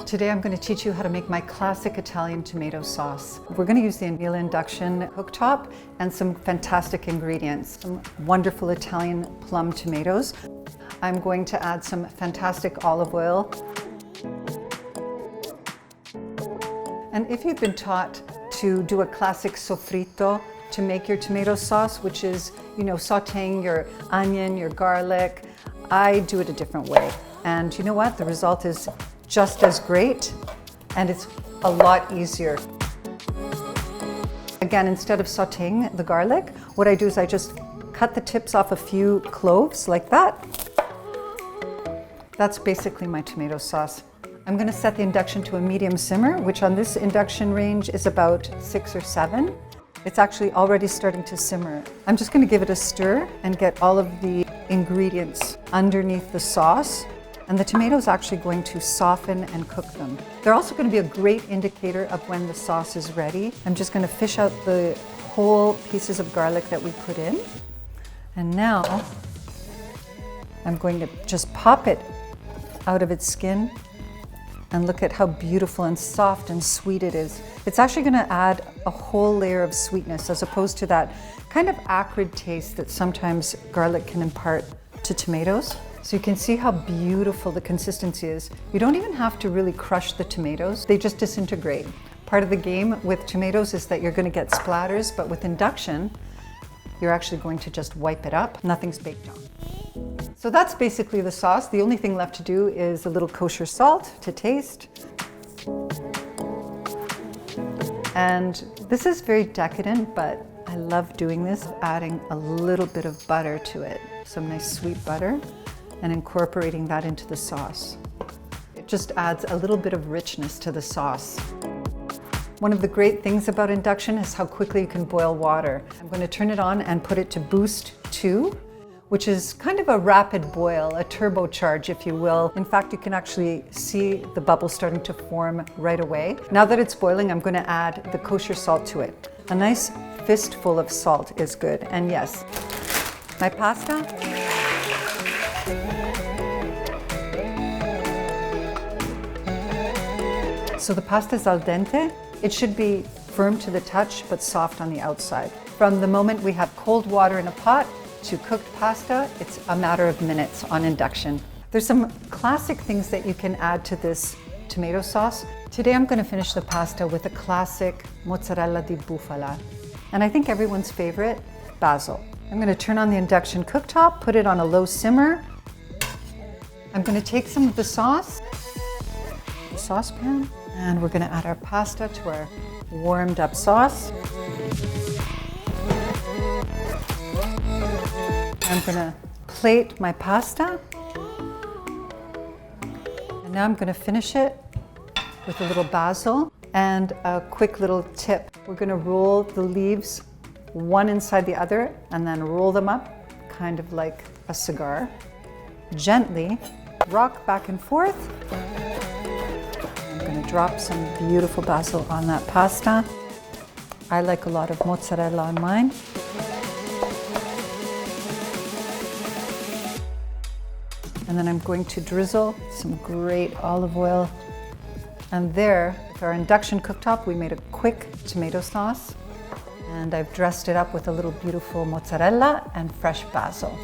Today I'm going to teach you how to make my classic Italian tomato sauce. We're going to use the Miele induction cooktop and some fantastic ingredients. Some wonderful Italian plum tomatoes. I'm going to add some fantastic olive oil. And if you've been taught to do a classic sofrito to make your tomato sauce, which is, sauteing your onion, your garlic, I do it a different way. And you know what? The result is just as great, and it's a lot easier. Again, instead of sauteing the garlic, what I do is I just cut the tips off a few cloves like that. That's basically my tomato sauce. I'm going to set the induction to a medium simmer, which on this induction range is about 6 or 7. It's actually already starting to simmer. I'm just going to give it a stir and get all of the ingredients underneath the sauce. And the tomato is actually going to soften and cook them. They're also going to be a great indicator of when the sauce is ready. I'm just going to fish out the whole pieces of garlic that we put in. And now I'm going to just pop it out of its skin. And look at how beautiful and soft and sweet it is. It's actually going to add a whole layer of sweetness as opposed to that kind of acrid taste that sometimes garlic can impart to tomatoes. So you can see how beautiful the consistency is. You don't even have to really crush the tomatoes. They just disintegrate. Part of the game with tomatoes is that you're going to get splatters, but with induction, you're actually going to just wipe it up. Nothing's baked on. So that's basically the sauce. The only thing left to do is a little kosher salt to taste. And this is very decadent, but I love doing this, adding a little bit of butter to it. Some nice sweet butter, and incorporating that into the sauce. It just adds a little bit of richness to the sauce. One of the great things about induction is how quickly you can boil water. I'm going to turn it on and put it to boost 2. Which is kind of a rapid boil, a turbocharge, if you will. In fact, you can actually see the bubbles starting to form right away. Now that it's boiling, I'm going to add the kosher salt to it. A nice fistful of salt is good. And yes, my pasta. So the pasta is al dente. It should be firm to the touch, but soft on the outside. From the moment we have cold water in a pot to cooked pasta, it's a matter of minutes on induction. There's some classic things that you can add to this tomato sauce. Today I'm going to finish the pasta with a classic mozzarella di bufala. And I think everyone's favorite, basil. I'm going to turn on the induction cooktop, put it on a low simmer. I'm going to take some of the sauce, the saucepan, and we're going to add our pasta to our warmed up sauce. I'm going to plate my pasta, and now I'm going to finish it with a little basil and a quick little tip. We're going to roll the leaves one inside the other and then roll them up, kind of like a cigar. Gently rock back and forth. I'm going to drop some beautiful basil on that pasta. I like a lot of mozzarella on mine. And then I'm going to drizzle some great olive oil. And there, with our induction cooktop, we made a quick tomato sauce. And I've dressed it up with a little beautiful mozzarella and fresh basil.